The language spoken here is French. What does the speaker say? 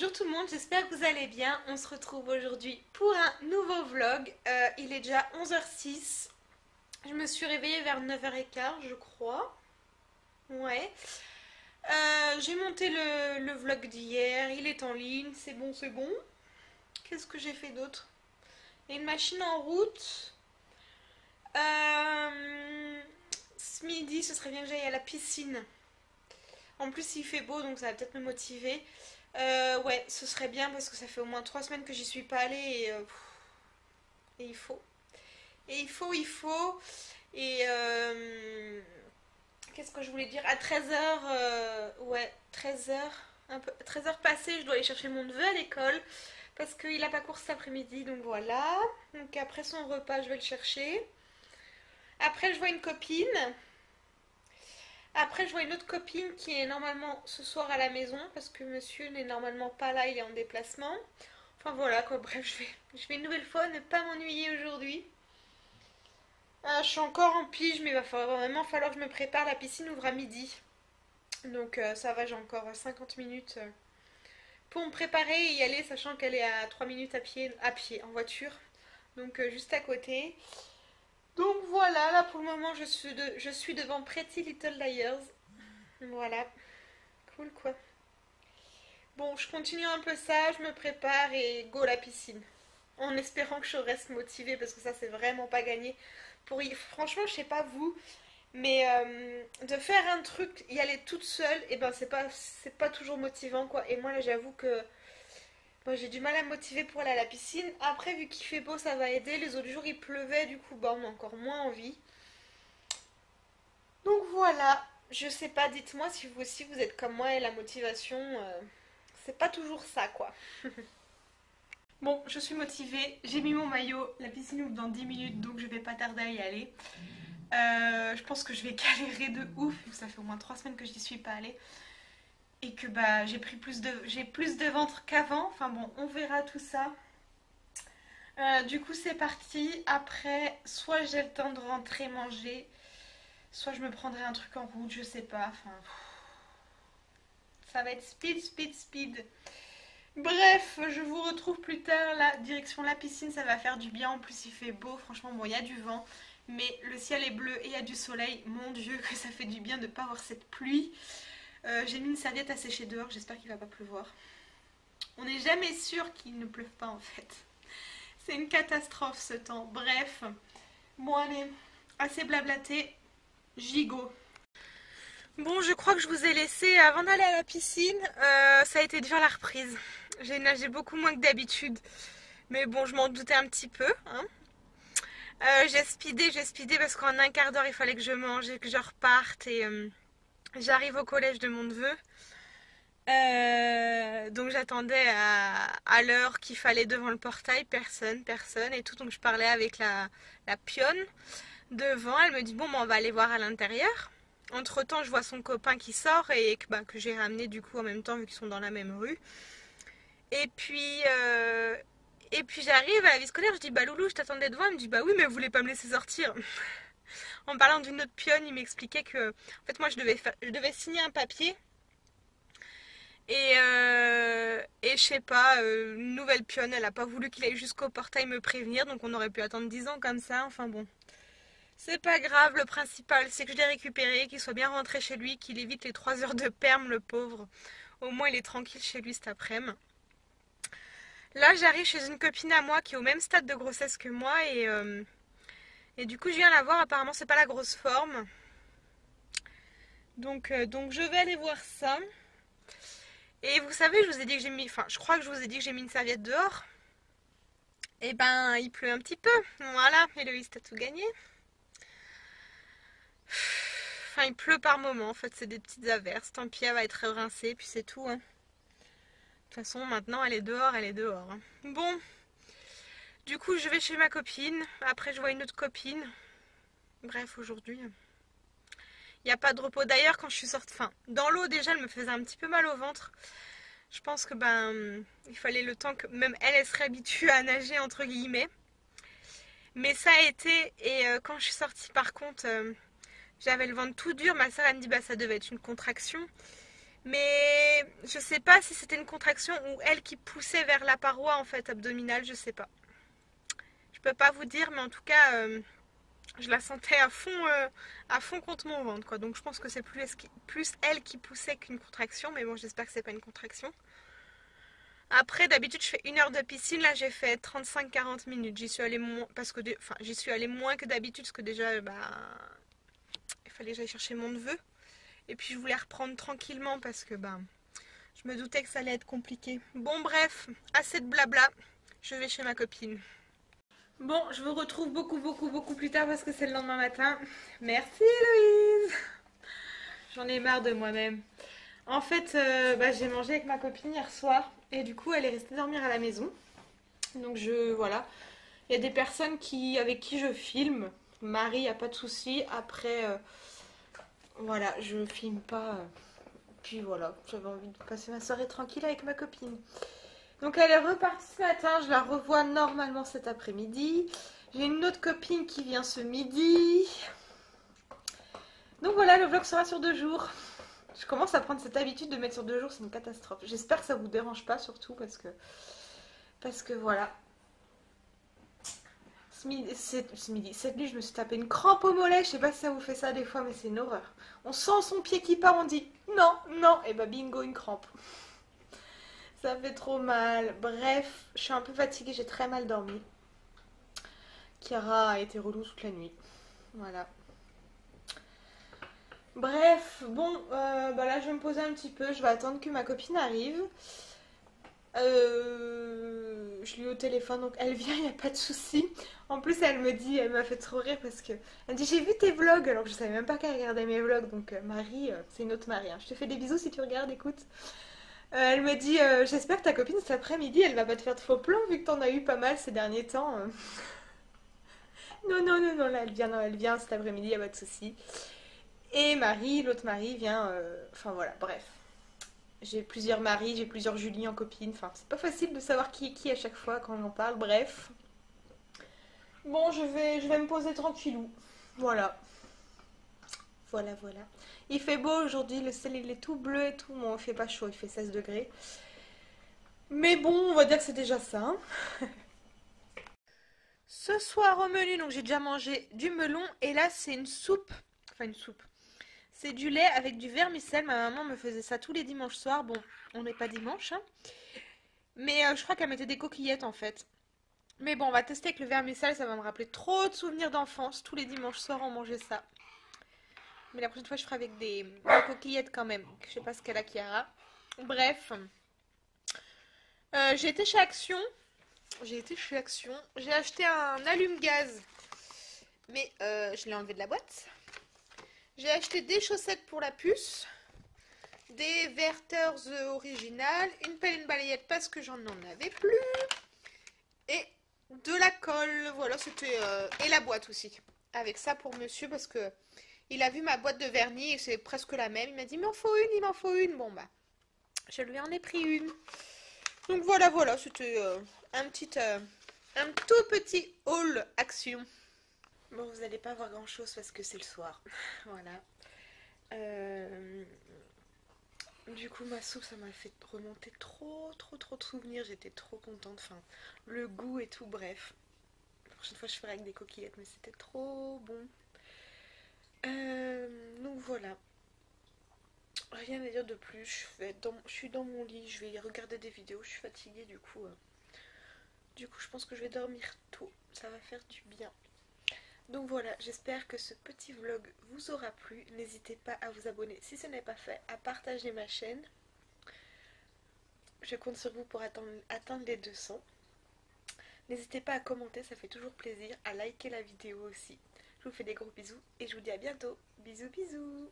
Bonjour tout le monde, j'espère que vous allez bien. On se retrouve aujourd'hui pour un nouveau vlog. Il est déjà 11h06. Je me suis réveillée vers 9h15 je crois. Ouais. J'ai monté le vlog d'hier, il est en ligne, c'est bon, c'est bon. Qu'est-ce que j'ai fait d'autre? Il y a une machine en route. Ce midi, ce serait bien que j'aille à la piscine. En plus, il fait beau, donc ça va peut-être me motiver. Ouais, ce serait bien parce que ça fait au moins 3 semaines que j'y suis pas allée et il faut. Et il faut. Et qu'est-ce que je voulais dire? À 13h, ouais, 13h, un peu, 13h passées, je dois aller chercher mon neveu à l'école parce qu'il a pas cours cet après-midi, donc voilà. Donc après son repas, je vais le chercher. Après, je vois une copine. Après, je vois une autre copine qui est normalement ce soir à la maison parce que monsieur n'est normalement pas là, il est en déplacement. Enfin voilà quoi, bref, je vais une nouvelle fois ne pas m'ennuyer aujourd'hui. Je suis encore en pige, mais il va vraiment falloir que je me prépare. La piscine ouvre à midi. Donc ça va, j'ai encore 50 minutes pour me préparer et y aller, sachant qu'elle est à 3 minutes à pied, en voiture. Donc juste à côté. Donc voilà, là pour le moment je suis devant Pretty Little Liars. Voilà, cool quoi. Bon, je continue un peu ça, je me prépare et go la piscine. En espérant que je reste motivée parce que ça c'est vraiment pas gagné. Franchement, je sais pas vous, mais de faire un truc, y aller toute seule, et ben c'est pas toujours motivant quoi. Et moi là j'avoue que moi, j'ai du mal à me motiver pour aller à la piscine. Après, vu qu'il fait beau, ça va aider. Les autres jours il pleuvait, du coup bah on a encore moins envie. Donc voilà, je sais pas, dites-moi si vous aussi vous êtes comme moi et la motivation, c'est pas toujours ça quoi. Bon, je suis motivée, j'ai mis mon maillot, la piscine ouvre dans 10 minutes donc je vais pas tarder à y aller. Je pense que je vais galérer de ouf, ça fait au moins 3 semaines que j'y suis pas allée. Et que bah j'ai plus de ventre qu'avant, enfin bon, on verra tout ça. Du coup c'est parti, après soit j'ai le temps de rentrer manger, soit je me prendrai un truc en route, je sais pas, enfin... Ça va être speed, speed, speed. Bref, je vous retrouve plus tard, la direction la piscine, ça va faire du bien, en plus il fait beau, franchement bon il y a du vent, mais le ciel est bleu et il y a du soleil, mon dieu que ça fait du bien de ne pas avoir cette pluie. J'ai mis une serviette à sécher dehors, j'espère qu'il va pas pleuvoir. On n'est jamais sûr qu'il ne pleuve pas en fait. C'est une catastrophe ce temps, bref. Bon allez, assez blablaté, gigot. Bon, je crois que je vous ai laissé avant d'aller à la piscine. Ça a été dur la reprise. J'ai nagé beaucoup moins que d'habitude. Mais bon, je m'en doutais un petit peu. Hein. J'ai speedé parce qu'en un quart d'heure, il fallait que je mange et que je reparte. Et j'arrive au collège de mon neveu. Donc j'attendais à l'heure qu'il fallait devant le portail. Personne et tout. Donc je parlais avec la pionne devant. Elle me dit, bon, on va aller voir à l'intérieur. Entre temps, je vois son copain qui sort et que j'ai ramené du coup en même temps vu qu'ils sont dans la même rue. Et puis j'arrive à la vie scolaire, je dis bah Loulou, je t'attendais devant. Elle me dit bah oui, mais vous voulez pas me laisser sortir. En parlant d'une autre pionne, il m'expliquait que en fait moi je devais signer un papier. Et je sais pas, une nouvelle pionne, elle a pas voulu qu'il aille jusqu'au portail me prévenir, donc on aurait pu attendre 10 ans comme ça, enfin bon. C'est pas grave, le principal c'est que je l'ai récupéré, qu'il soit bien rentré chez lui, qu'il évite les 3 heures de perme, le pauvre. Au moins il est tranquille chez lui cet après-midi. Là j'arrive chez une copine à moi qui est au même stade de grossesse que moi et du coup je viens la voir, apparemment c'est pas la grosse forme. Donc je vais aller voir ça. Et vous savez, je vous ai dit que j'ai mis, enfin je crois que je vous ai dit que j'ai mis une serviette dehors. Et ben il pleut un petit peu, voilà, Héloïse t'as tout gagné. Enfin, il pleut par moment, en fait, c'est des petites averses. Tant pis, elle va être rincée, puis c'est tout. Hein. De toute façon, maintenant, elle est dehors, Hein. Bon, du coup, je vais chez ma copine. Après, je vois une autre copine. Bref, aujourd'hui, il n'y a pas de repos. D'ailleurs, quand je suis sortie, enfin, dans l'eau, déjà, elle me faisait un petit peu mal au ventre. Je pense que, il fallait le temps que même elle serait habituée à nager, entre guillemets. Mais ça a été, et quand je suis sortie, par contre... j'avais le ventre tout dur, ma soeur elle me dit bah ça devait être une contraction. Mais je sais pas si c'était une contraction ou elle qui poussait vers la paroi en fait abdominale, je sais pas. Je peux pas vous dire, mais en tout cas, je la sentais à fond contre mon ventre, quoi. Donc je pense que c'est plus elle qui poussait qu'une contraction, mais bon, j'espère que c'est pas une contraction. Après, d'habitude, je fais 1 heure de piscine. Là, j'ai fait 35-40 minutes. J'y suis allée moins, j'y suis allée moins que d'habitude, parce que déjà, il fallait que j'aille chercher mon neveu. Et puis, je voulais reprendre tranquillement, parce que, je me doutais que ça allait être compliqué. Bon, bref, assez de blabla. Je vais chez ma copine. Bon, je vous retrouve beaucoup plus tard, parce que c'est le lendemain matin. Merci, Héloïse. J'en ai marre de moi-même. En fait, j'ai mangé avec ma copine hier soir et du coup elle est restée dormir à la maison. Donc voilà. Il y a des personnes avec qui je filme. Marie, il n'y a pas de souci. Après, voilà, je filme pas. Puis voilà, j'avais envie de passer ma soirée tranquille avec ma copine. Donc elle est repartie ce matin, je la revois normalement cet après-midi. J'ai une autre copine qui vient ce midi. Donc voilà, le vlog sera sur 2 jours. Je commence à prendre cette habitude de mettre sur 2 jours, c'est une catastrophe. J'espère que ça vous dérange pas surtout parce que voilà. Cette nuit, je me suis tapé une crampe au mollet. Je sais pas si ça vous fait ça des fois, mais c'est une horreur. On sent son pied qui part, on dit non, non, et bah bingo, une crampe. Ça fait trop mal. Bref, je suis un peu fatiguée, j'ai très mal dormi. Chiara a été relou toute la nuit. Voilà. Bref, bon, là je vais me poser un petit peu, je vais attendre que ma copine arrive. Je lui ai au téléphone, donc elle vient, il n'y a pas de souci. En plus, elle m'a fait trop rire parce que elle me dit j'ai vu tes vlogs, alors que je savais même pas qu'elle regardait mes vlogs. Donc Marie, c'est une autre Marie, hein. Je te fais des bisous si tu regardes, écoute. Elle me dit j'espère que ta copine cet après-midi, elle va pas te faire de faux plans vu que t'en as eu pas mal ces derniers temps. Non, non, non, non, là elle vient cet après-midi, il n'y a pas de souci. Et Marie, l'autre Marie vient, enfin voilà, bref. J'ai plusieurs maris, j'ai plusieurs Julie en copine. Enfin, c'est pas facile de savoir qui est qui à chaque fois quand on en parle. Bref. Bon, je vais me poser tranquillou. Voilà. Voilà, voilà. Il fait beau aujourd'hui. Le ciel, il est tout bleu et tout. Bon, il fait pas chaud. Il fait 16 degrés. Mais bon, on va dire que c'est déjà ça, hein. Ce soir au menu, donc j'ai déjà mangé du melon. Et là, c'est une soupe. Enfin, une soupe. C'est du lait avec du vermicelle. Ma maman me faisait ça tous les dimanches soirs. Bon, on n'est pas dimanche, hein. Mais je crois qu'elle mettait des coquillettes en fait. Mais bon, on va tester avec le vermicelle. Ça va me rappeler trop de souvenirs d'enfance. Tous les dimanches soirs, on mangeait ça. Mais la prochaine fois, je ferai avec des coquillettes quand même. Je sais pas ce qu'elle a, Chiara. Bref. J'ai été chez Action. J'ai acheté un allume-gaz. Mais je l'ai enlevé de la boîte. J'ai acheté des chaussettes pour la puce, des Werther's originales, une pelle et une balayette parce que j'en avais plus, et de la colle. Voilà, c'était et la boîte aussi. Avec ça pour monsieur parce que il a vu ma boîte de vernis et c'est presque la même. Il m'a dit mais il m'en faut une. Bon bah, je lui en ai pris une. Donc voilà, voilà, c'était un tout petit haul Action. Bon, vous n'allez pas voir grand chose parce que c'est le soir. Voilà. Du coup, ma soupe, ça m'a fait remonter trop de souvenirs. J'étais trop contente. Enfin, le goût et tout, bref. La prochaine fois, je ferai avec des coquillettes, mais c'était trop bon. Donc voilà. Rien à dire de plus. Je suis dans mon lit. Je vais regarder des vidéos. Je suis fatiguée, du coup. Je pense que je vais dormir tôt. Ça va faire du bien. Donc voilà, j'espère que ce petit vlog vous aura plu. N'hésitez pas à vous abonner si ce n'est pas fait, à partager ma chaîne. Je compte sur vous pour atteindre les 200. N'hésitez pas à commenter, ça fait toujours plaisir, à liker la vidéo aussi. Je vous fais des gros bisous et je vous dis à bientôt. Bisous bisous.